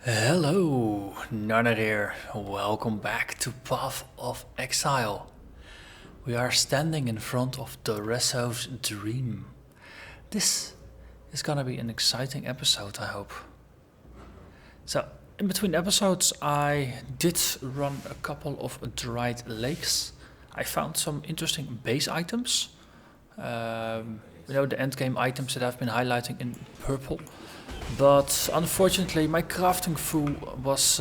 Hello, Narnach here. Welcome back to Path of Exile. We are standing in front of Daresso's dream. This is gonna be an exciting episode, I hope. So, in between episodes, I did run a couple of dried lakes. I found some interesting base items. The endgame items that I've been highlighting in purple. But unfortunately, my crafting foo was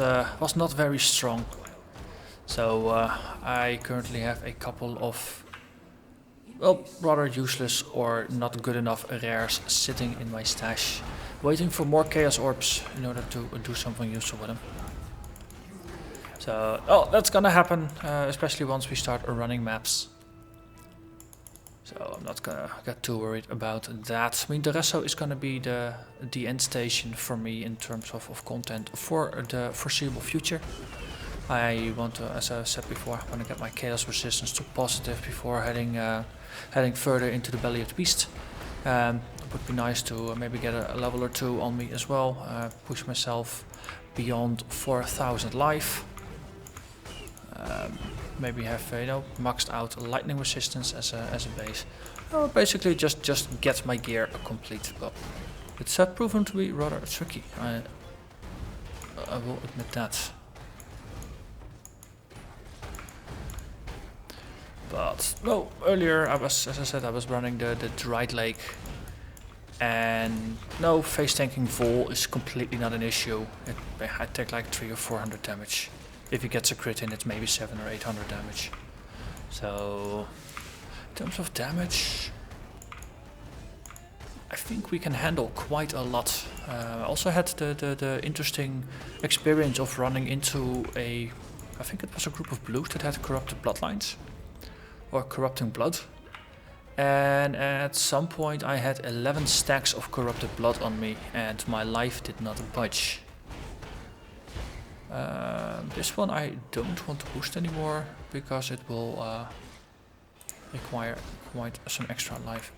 not very strong. So I currently have a couple of, rather useless or not good enough rares sitting in my stash, waiting for more chaos orbs in order to do something useful with them. So, that's gonna happen, especially once we start running maps. So I'm not gonna get too worried about that. I mean, Daresso is gonna be the end station for me in terms of content for the foreseeable future. I want to, as I said before, I want to get my chaos resistance to positive before heading further into the belly of the beast. It would be nice to maybe get a level or two on me as well. Push myself beyond 4,000 life. Maybe have maxed out lightning resistance as a base. Or basically just get my gear complete. But it's proven to be rather tricky. I will admit that. But no, earlier as I said, I was running the dried lake, and no, face tanking vol is completely not an issue. I take like 300 or 400 damage. If he gets a crit in, it's maybe 700 or 800 damage. So, in terms of damage, I think we can handle quite a lot. I also had the interesting experience of running into I think it was a group of blues that had corrupted bloodlines, or corrupting blood. And at some point I had 11 stacks of corrupted blood on me, and my life did not budge. This one I don't want to boost anymore because it will require quite some extra life.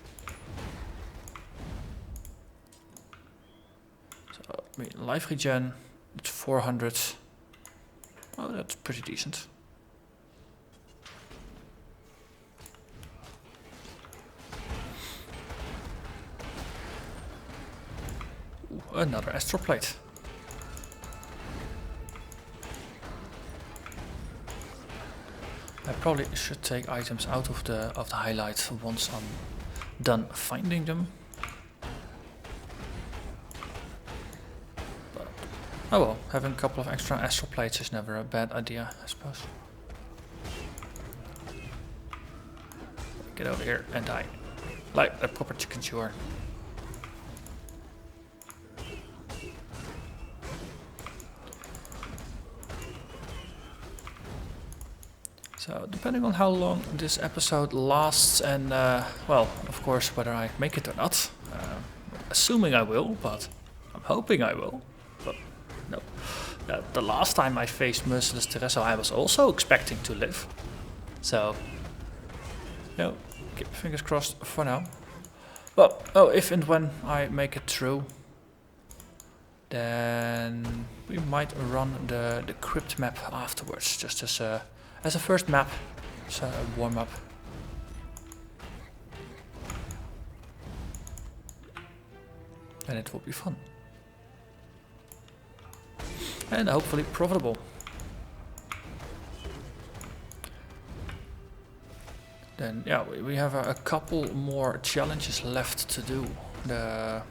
So, I mean, life regen, it's 400. Oh, that's pretty decent. Ooh, another astral plate. I probably should take items out of the highlight once I'm done finding them. But, oh well, having a couple of extra astral plates is never a bad idea, I suppose. Get over here and die like a proper chicken chewer. So, depending on how long this episode lasts and, well, of course, whether I make it or not. Assuming I will, but I'm hoping I will. But, no. The last time I faced Merciless Daresso, I was also expecting to live. So, keep fingers crossed for now. Well, if and when I make it through, then we might run the crypt map afterwards, just as a first map, so a warm up. And it will be fun. And hopefully profitable. Then yeah, we have a couple more challenges left to do. The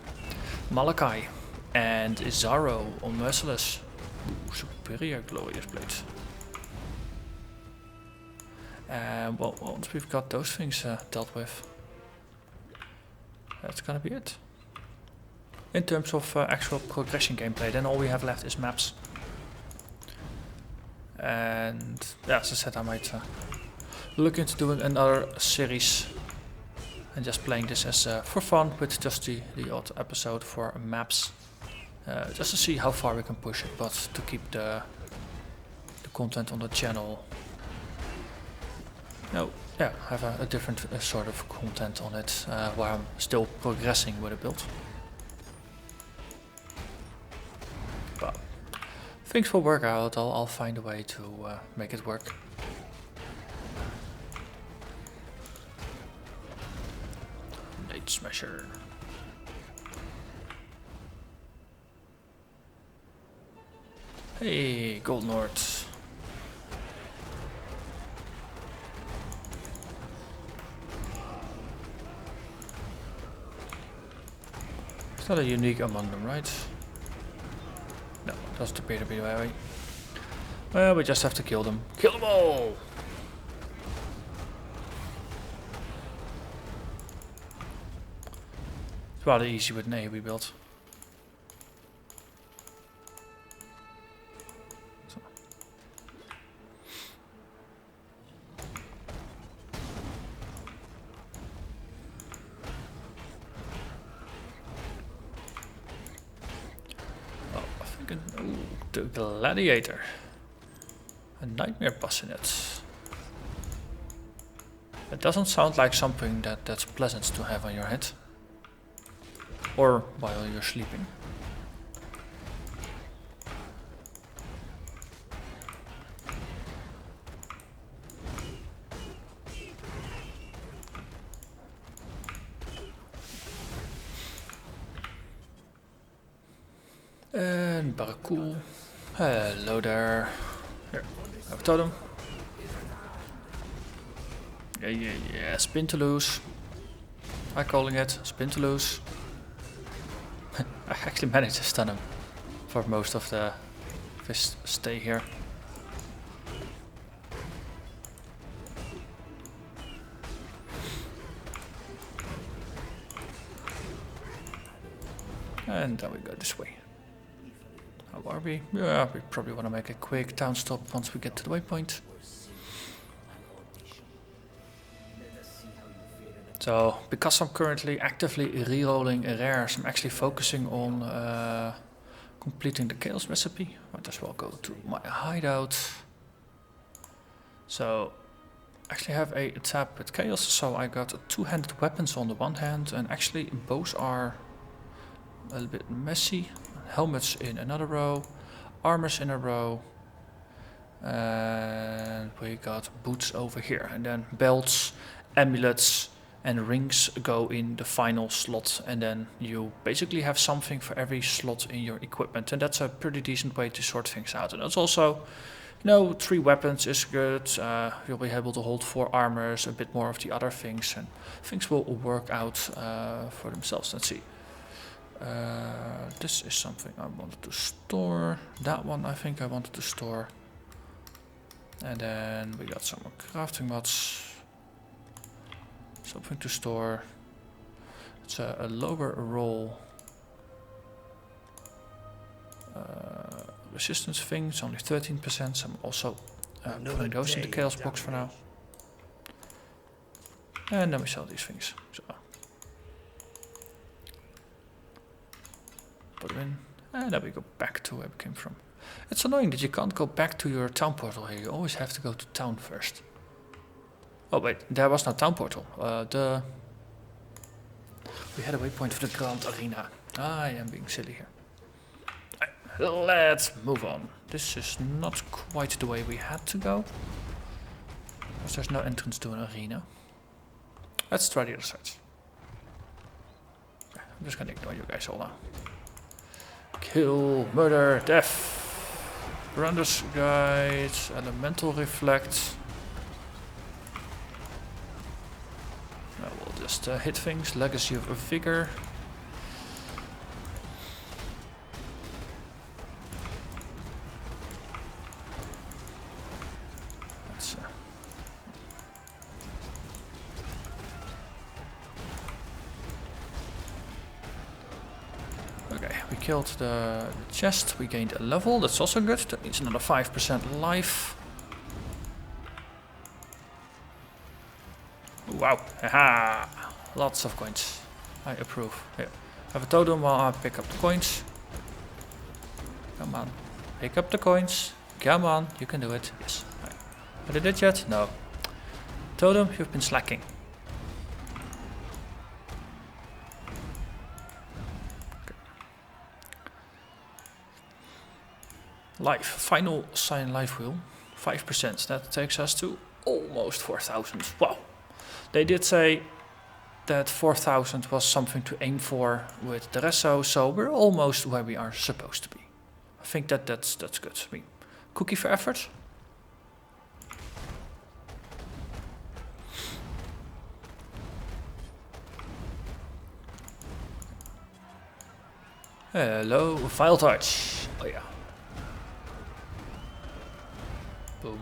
Malachi and Zaro on Merciless. Ooh, superior glorious blades. Well, once we've got those things dealt with, that's gonna be it. In terms of actual progression gameplay, then all we have left is maps. And yeah, as I said, I might look into doing another series and just playing this as for fun with just the odd episode for maps, just to see how far we can push it, but to keep the content on the channel. Have a different sort of content on it, where I'm still progressing with a build. But Things will work out. I'll find a way to make it work. Nate Smasher. Hey, Gold Lord. It's not a unique among them, right? No, doesn't appear to be the way. Well, we just have to kill them. Kill them all! It's rather easy with an AoE build. Ooh, the Gladiator. A nightmare boss in it. It doesn't sound like something that's pleasant to have on your head. Or while you're sleeping. And Baracool. Hello there. Here, have a totem. Yeah, spin to lose. I'm calling it, spin to lose. I actually managed to stun him for most of the his stay here. And then we go this way. How are we? Yeah, we probably want to make a quick town stop once we get to the waypoint. So, because I'm currently actively rerolling rares, I'm actually focusing on completing the chaos recipe. Might as well go to my hideout. So, I actually have a tab with chaos, so I got two-handed weapons on the one hand, and actually bows are a little bit messy. Helmets in another row, armors in a row, and we got boots over here, and then belts, amulets, and rings go in the final slot, and then you basically have something for every slot in your equipment, and that's a pretty decent way to sort things out. And that's also, you know, 3 weapons is good. You'll be able to hold 4 armors, a bit more of the other things, and things will work out for themselves. Let's see. This is something I wanted to store. That one I think I wanted to store. And then we got some more crafting mods. Something to store. It's a lower roll resistance thing. It's only 13%. So I'm also putting those in the chaos box for now. And then we sell these things. So put them in. And then we go back to where we came from. It's annoying that you can't go back to your town portal here. You always have to go to town first. Oh wait, there was no town portal. We had a waypoint for the Grand Arena. I am being silly here. Let's move on. This is not quite the way we had to go. Because there's no entrance to an arena. Let's try the other side. Okay, I'm just gonna ignore you guys all now. Kill, murder, death. Perandus Guide, Elemental Reflect. Now we'll just hit things. Legacy of Vigor. Let's okay, we killed the chest. We gained a level. That's also good. That means another 5% life. Wow, haha, lots of coins. I approve. Here, have a totem while I pick up the coins. Come on, pick up the coins. Come on, you can do it. Yes. Right. I did it yet? No. Totem, you've been slacking. Okay. Life, final sign life wheel, 5%. That takes us to almost 4,000. Wow. They did say that 4,000 was something to aim for with Daresso, so we're almost where we are supposed to be. I think that's good. I mean, cookie for effort. Hello, file touch. Oh yeah. Boom.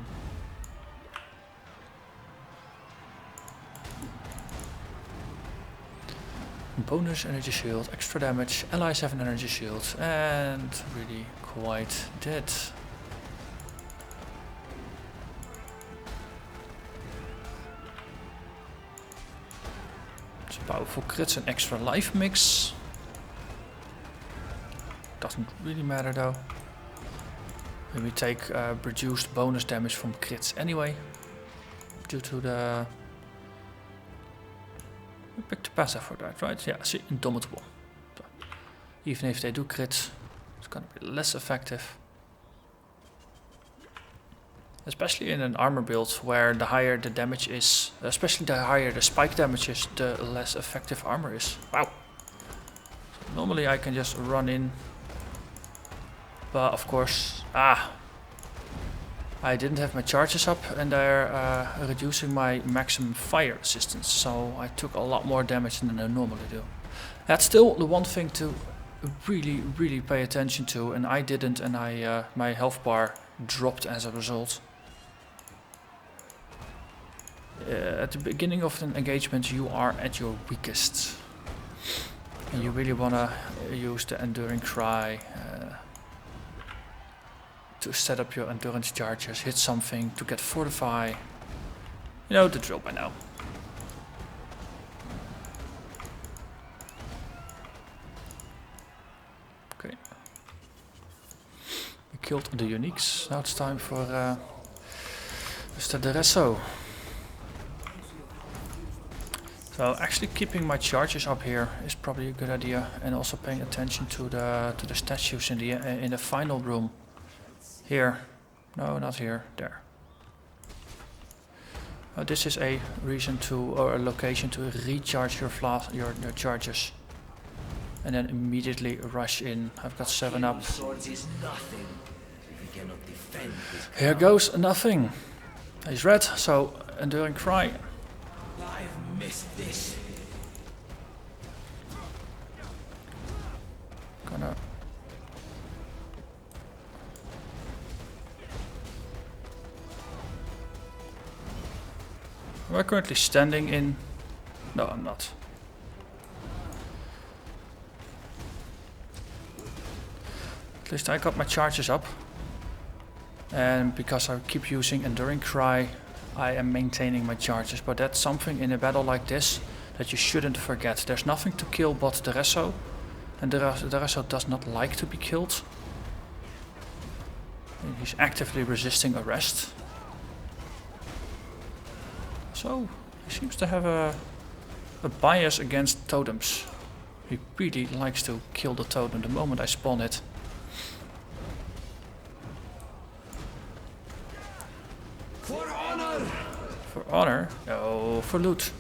Bonus energy shield, extra damage, allies have an energy shield, and really quite dead. It's powerful crits and extra life mix. Doesn't really matter though. We take reduced bonus damage from crits anyway, due to the... We picked the passive for that, right? Yeah, see, Indomitable. So, even if they do crits, it's gonna be less effective. Especially in an armor build where the higher the damage is, especially the higher the spike damage is, the less effective armor is. Wow! So normally I can just run in, but of course, I didn't have my charges up and they're reducing my maximum fire resistance, so I took a lot more damage than I normally do. That's still the one thing to really pay attention to, and I didn't, and my health bar dropped as a result. At the beginning of an engagement you are at your weakest, and you really want to use the Enduring Cry to set up your endurance charges, hit something to get fortify. You know the drill by now. Okay. We killed the uniques. Now it's time for Mr. Daresso. So actually keeping my charges up here is probably a good idea, and also paying attention to the statues in the final room. Here. No, not here. There. This is a reason to, or a location to recharge your charges. And then immediately rush in. I've got 7 up. Here goes nothing. He's red, so Enduring Cry. I've missed this. Gonna... We're currently standing in... No, I'm not. At least I got my charges up. And because I keep using Enduring Cry, I am maintaining my charges. But that's something in a battle like this that you shouldn't forget. There's nothing to kill but Daresso. And Daresso does not like to be killed. And he's actively resisting arrest. So, he seems to have a bias against totems. He really likes to kill the totem the moment I spawn it. For honor! For honor? No, for loot.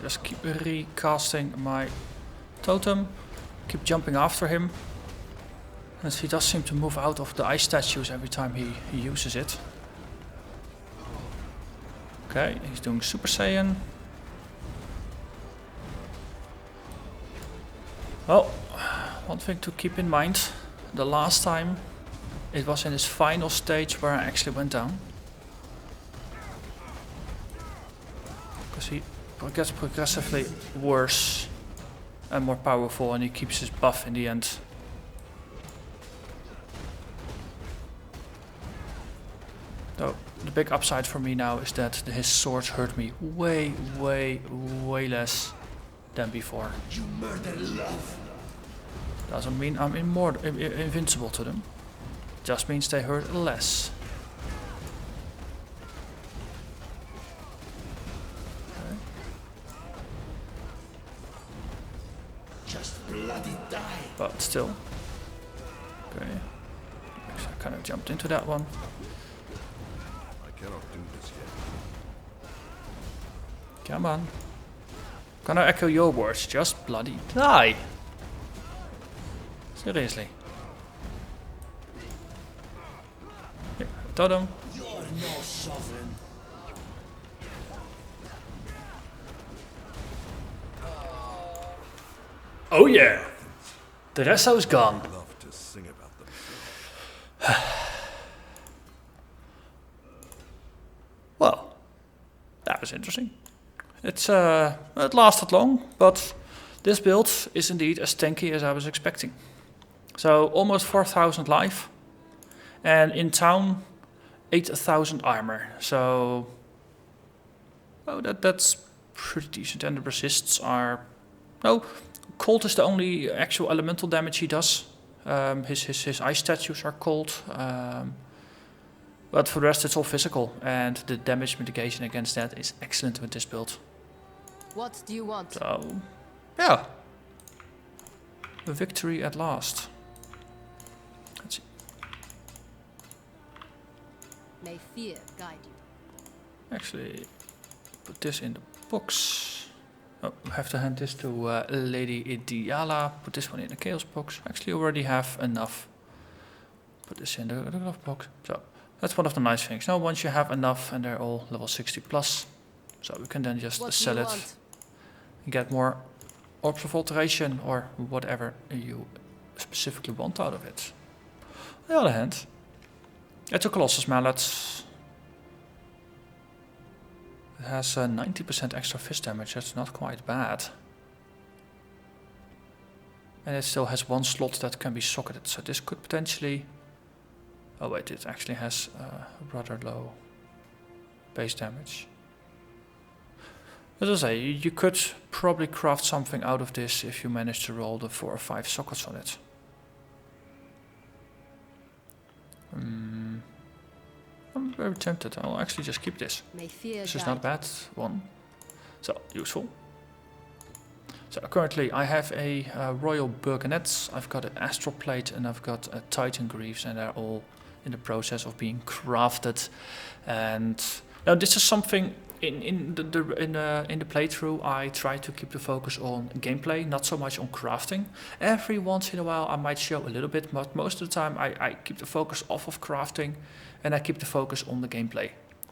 Just keep recasting my totem. Keep jumping after him. And he does seem to move out of the ice statues every time he uses it. Okay, he's doing Super Saiyan. Well, one thing to keep in mind. The last time it was in his final stage where I actually went down. Because he gets progressively worse and more powerful, and he keeps his buff in the end. So the big upside for me now is that his swords hurt me way less than before. You murder love. Doesn't mean I'm invincible to them. Just means they hurt less. Okay. bloody die. But still. Okay. I kind of jumped into that one. I cannot do this yet. Come on. Gonna echo your words, just bloody die. Seriously. Here, totem. You're no sovereign. Oh yeah! Daresso's gone. Love to sing about them. Well, that was interesting. It lasted long, but this build is indeed as tanky as I was expecting. So almost 4,000 life, and in town 8,000 armor. So that's pretty decent, and the resists are cold is the only actual elemental damage he does. His ice statues are cold. But for the rest it's all physical, and the damage mitigation against that is excellent with this build. What do you want? So, yeah. A victory at last. Let's see. May fear guide you. Actually, put this in the box. Oh, I have to hand this to Lady Idiala. Put this one in the chaos box. Actually, already have enough. Put this in the glove box. So. That's one of the nice things. Now, once you have enough, and they're all level 60 plus, so we can then just sell it and get more orbs of alteration or whatever you specifically want out of it. On the other hand, it's a Colossus Mallet. It has 90% extra fist damage. That's not quite bad. And it still has one slot that can be socketed, so this could potentially... Oh wait, it actually has rather low base damage. As I say, you could probably craft something out of this if you manage to roll the 4 or 5 sockets on it. I'm very tempted. I'll actually just keep this. This is not a bad one. So, useful. So currently I have a Royal Burgonet, I've got an Astral Plate, and I've got a Titan Greaves, and they're all in the process of being crafted. And now this is something in the playthrough I try to keep the focus on gameplay, not so much on crafting. Every once in a while I might show a little bit, but most of the time I keep the focus off of crafting, and I keep the focus on the gameplay,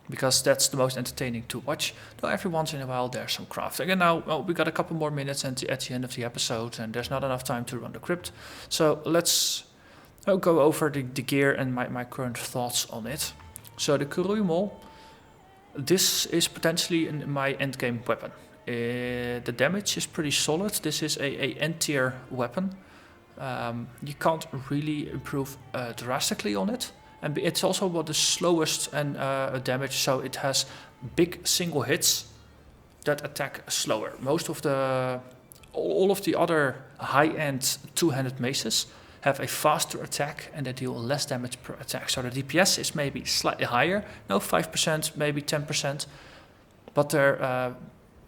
because that's the most entertaining to watch. Though every once in a while there's some crafting. And now we got a couple more minutes at the end of the episode, and there's not enough time to run the crypt. So let's go over the gear and my current thoughts on it. So the Kurumol, this is potentially my endgame weapon. The damage is pretty solid. This is a end-tier weapon. You can't really improve drastically on it. And it's also the slowest and damage, so it has big single hits that attack slower. All of the other high-end two-handed maces have a faster attack, and they deal less damage per attack. So the DPS is maybe slightly higher, 5%, maybe 10%, but their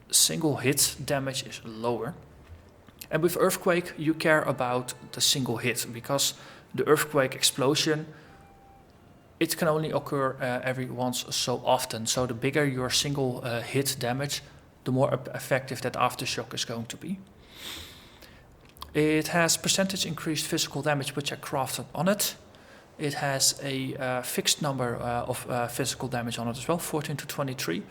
single hit damage is lower. And with Earthquake, you care about the single hit, because the Earthquake explosion, it can only occur every once so often. So the bigger your single hit damage, the more effective that aftershock is going to be. It has percentage increased physical damage, which I crafted on it. It has a fixed number of physical damage on it as well, 14 to 23.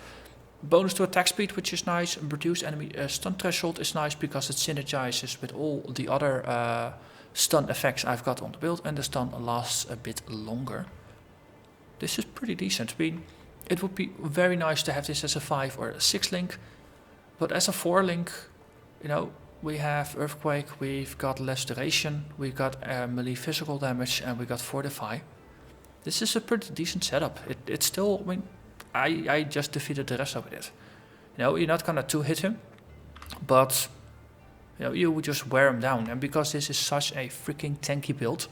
Bonus to attack speed, which is nice. Reduced enemy stun threshold is nice because it synergizes with all the other stun effects I've got on the build, and the stun lasts a bit longer. This is pretty decent. I mean, it would be very nice to have this as a 5 or a 6 link, but as a 4 link, we have Earthquake, we've got less duration, we've got melee physical damage, and we got Fortify. This is a pretty decent setup. It's still, I just defeated Daresso with it. You're not gonna 2-hit him, but you would just wear him down. And because this is such a freaking tanky build,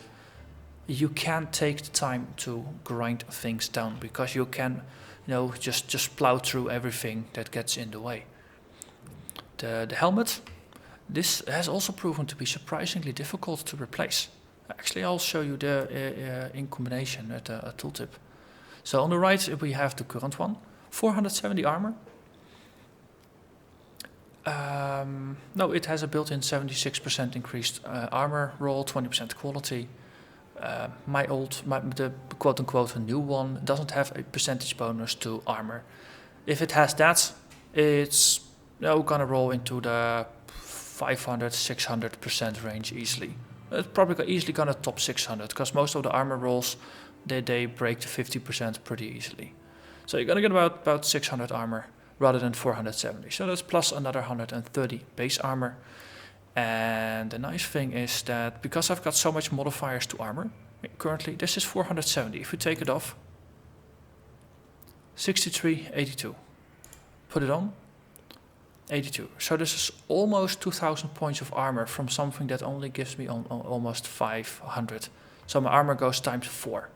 you can take the time to grind things down, because you can, just plow through everything that gets in the way. The helmet This has also proven to be surprisingly difficult to replace. Actually, I'll show you the in combination at a tooltip. So on the right we have the current one, 470 armor. No, it has a built-in 76% increased armor roll, 20% quality. The quote-unquote new one doesn't have a percentage bonus to armor. If it has that, it's gonna roll into the 500-600% range easily. It's probably easily gonna top 600 because most of the armor rolls they break to 50% pretty easily. So you're gonna get about 600 armor rather than 470. So that's plus another 130 base armor. And the nice thing is that because I've got so much modifiers to armor, currently this is 470. If we take it off, 63, 82. Put it on, 82. So this is almost 2000 points of armor from something that only gives me almost 500. So my armor goes times 4.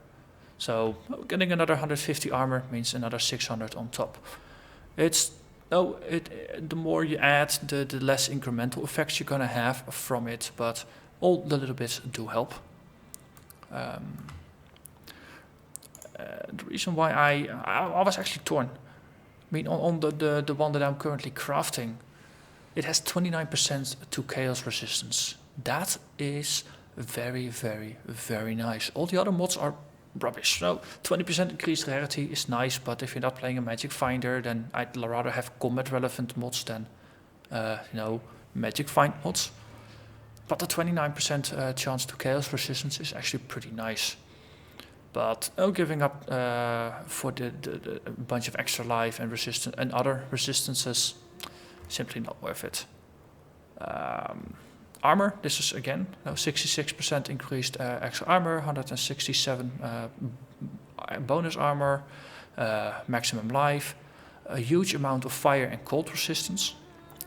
So getting another 150 armor means another 600 on top. The more you add, the less incremental effects you're gonna have from it, but all the little bits do help. The reason why I was actually torn. I mean, on the one that I'm currently crafting, it has 29% to chaos resistance. That is very, very, very nice. All the other mods are rubbish. So 20% increased rarity is nice, but if you're not playing a magic finder, then I'd rather have combat relevant mods than magic find mods. But the 29% chance to chaos resistance is actually pretty nice. But giving up for the bunch of extra life and resistance and other resistances, simply not worth it. Armor, this is again 66% increased extra armor, 167 bonus armor, maximum life, a huge amount of fire and cold resistance.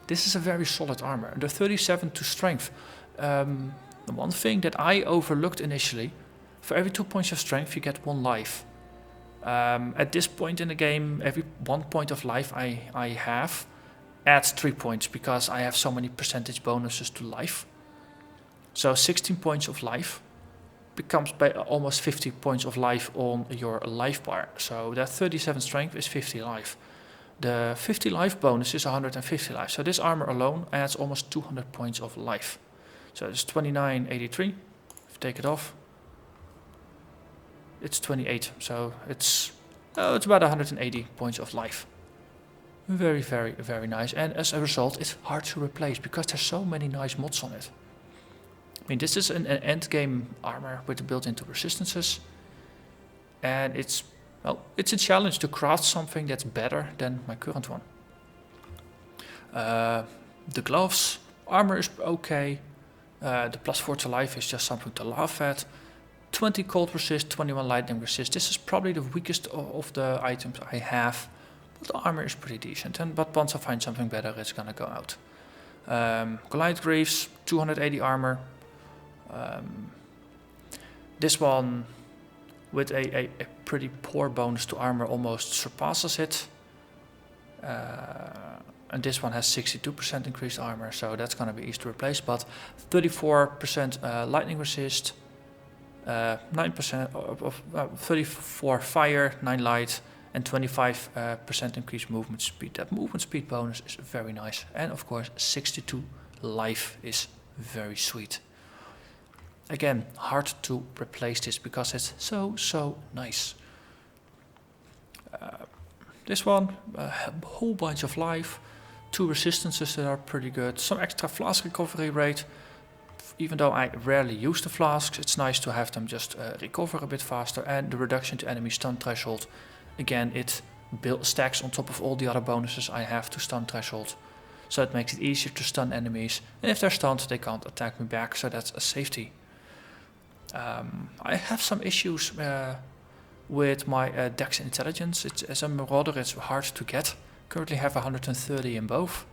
This is a very solid armor. The 37 to strength. The one thing that I overlooked initially, for every 2 points of strength you get 1 life. At this point in the game, every 1 point of life I have adds 3 points because I have so many percentage bonuses to life. So 16 points of life becomes by almost 50 points of life on your life bar. So that 37 strength is 50 life. The 50 life bonus is 150 life. So this armor alone adds almost 200 points of life. So it's 2983. If you take it off, it's 28. So it's about 180 points of life. Very, very, very nice. And as a result, it's hard to replace because there's so many nice mods on it. I mean, this is an end game armor with built into resistances. And it's a challenge to craft something that's better than my current one. The gloves, armor is okay. The +4 to life is just something to laugh at. 20 cold resist, 21 lightning resist. This is probably the weakest of the items I have. But the armor is pretty decent. But once I find something better, it's gonna go out. Goliath Greaves, 280 armor. This one, with a pretty poor bonus to armor, almost surpasses it. And this one has 62% increased armor, so that's going to be easy to replace. But 34% lightning resist, 9% of 34 fire, 9 light, and 25% increased movement speed. That movement speed bonus is very nice. And of course, 62 life is very sweet. Again, hard to replace this because it's so nice. This one, a whole bunch of life, 2 resistances that are pretty good, some extra flask recovery rate. Even though I rarely use the flasks, it's nice to have them just recover a bit faster. And the reduction to enemy stun threshold, again, it stacks on top of all the other bonuses I have to stun threshold. So it makes it easier to stun enemies. And if they're stunned, they can't attack me back, so that's a safety. I have some issues with my Dex Intelligence. As a Marauder, it's hard to get. Currently have 130 in both.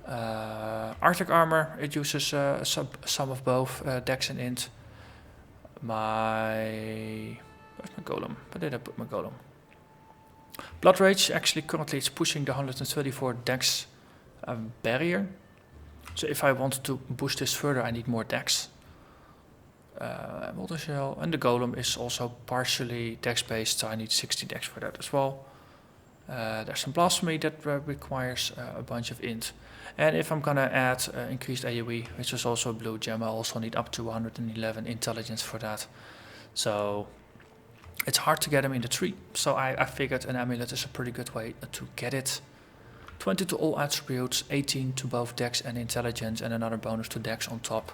Arctic Armor, it uses some of both Dex and Int. Where's my Golem? Where did I put my Golem? Blood Rage, actually currently it's pushing the 134 Dex barrier. So if I want to push this further, I need more dex. Water shell, and the golem is also partially dex based, so I need 60 dex for that as well. There's some blasphemy that requires a bunch of int. And if I'm gonna add increased AoE, which is also a blue gem, I also need up to 111 intelligence for that. So it's hard to get them in the tree. So I figured an amulet is a pretty good way to get it. 20 to all attributes, 18 to both dex and intelligence, and another bonus to dex on top.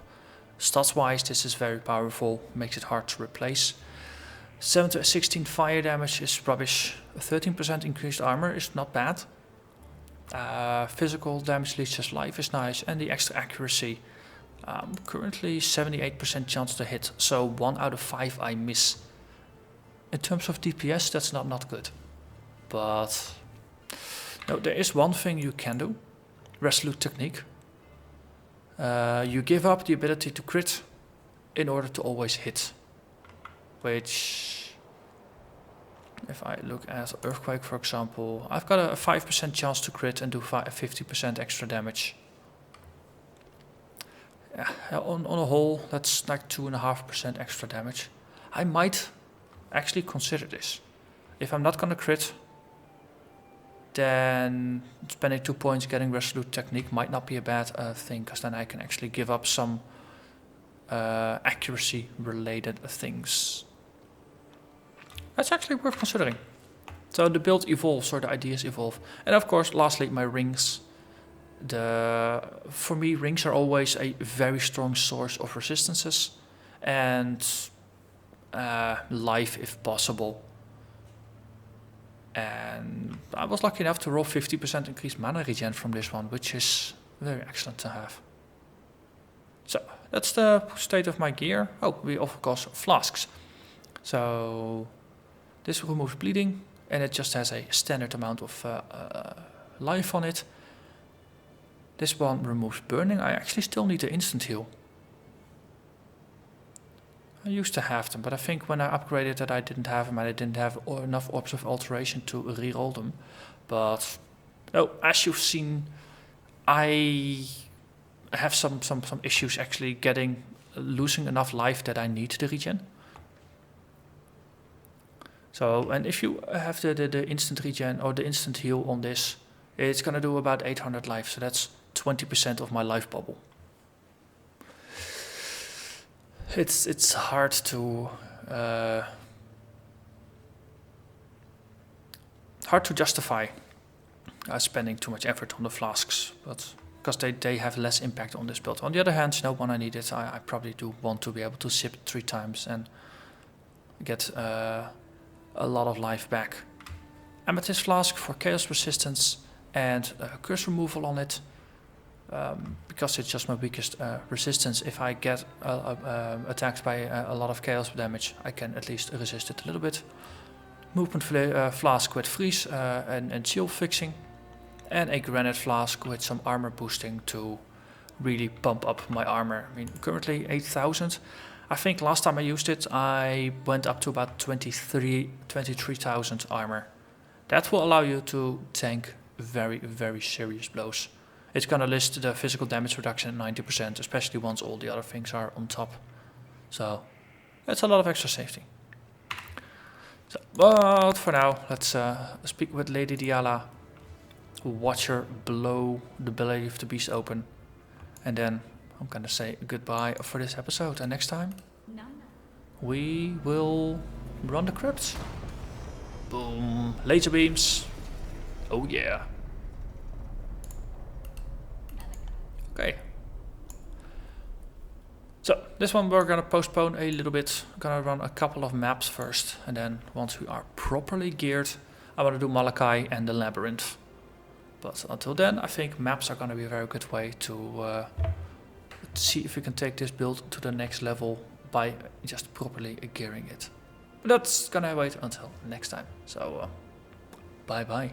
Stats wise, this is very powerful, makes it hard to replace. 7 to 16 fire damage is rubbish. 13% increased armor is not bad. Physical damage leeches life is nice, and the extra accuracy. Currently 78% chance to hit, so 1 out of 5 I miss. In terms of DPS, that's not good. But no, there is one thing you can do. Resolute technique. You give up the ability to crit in order to always hit. Which, if I look at Earthquake for example, I've got a 5% chance to crit and do 50% extra damage. Yeah, on a whole, that's like 2.5% extra damage. I might actually consider this. If I'm not gonna crit, then spending 2 points getting Resolute Technique might not be a bad thing, because then I can actually give up some accuracy related things. That's actually worth considering. So the build evolves, or the ideas evolve. And of course, lastly, my rings. For me, rings are always a very strong source of resistances and life if possible. And I was lucky enough to roll 50% increased mana regen from this one, which is very excellent to have. So that's the state of my gear. Oh, we of course flasks. So this removes bleeding, and it just has a standard amount of life on it. This one removes burning. I actually still need the instant heal. I used to have them, but I think when I upgraded that I didn't have them, and I didn't have enough orbs of alteration to reroll them. But oh, as you've seen, I have some issues actually losing enough life that I need the regen. So, and if you have the instant regen or the instant heal on this, it's gonna do about 800 life, so that's 20% of my life bubble. It's hard to justify spending too much effort on the flasks, but because they have less impact on this build. On the other hand, no one I need it. I probably do want to be able to sip 3 times and get a lot of life back. Amethyst flask for chaos resistance and curse removal on it. Because it's just my weakest resistance, if I get attacked by a lot of chaos damage, I can at least resist it a little bit. Movement flask with freeze and shield fixing. And a granite flask with some armor boosting to really pump up my armor. I mean, currently 8,000. I think last time I used it, I went up to about 23,000 armor. That will allow you to tank very, very serious blows. It's going to list the physical damage reduction at 90%, especially once all the other things are on top. So, that's a lot of extra safety. So, but for now, let's speak with Lady Diala, watch her blow the belly of the beast open, and then I'm going to say goodbye for this episode. And next time, we will run the crypts. Boom. Laser beams. Oh yeah. Okay. So this one we're gonna postpone a little bit. I'm gonna run a couple of maps first, and then once we are properly geared, I want to do Malachi and the Labyrinth. But until then, I think maps are gonna be a very good way to see if we can take this build to the next level by just properly gearing it. But that's gonna wait until next time. So bye bye.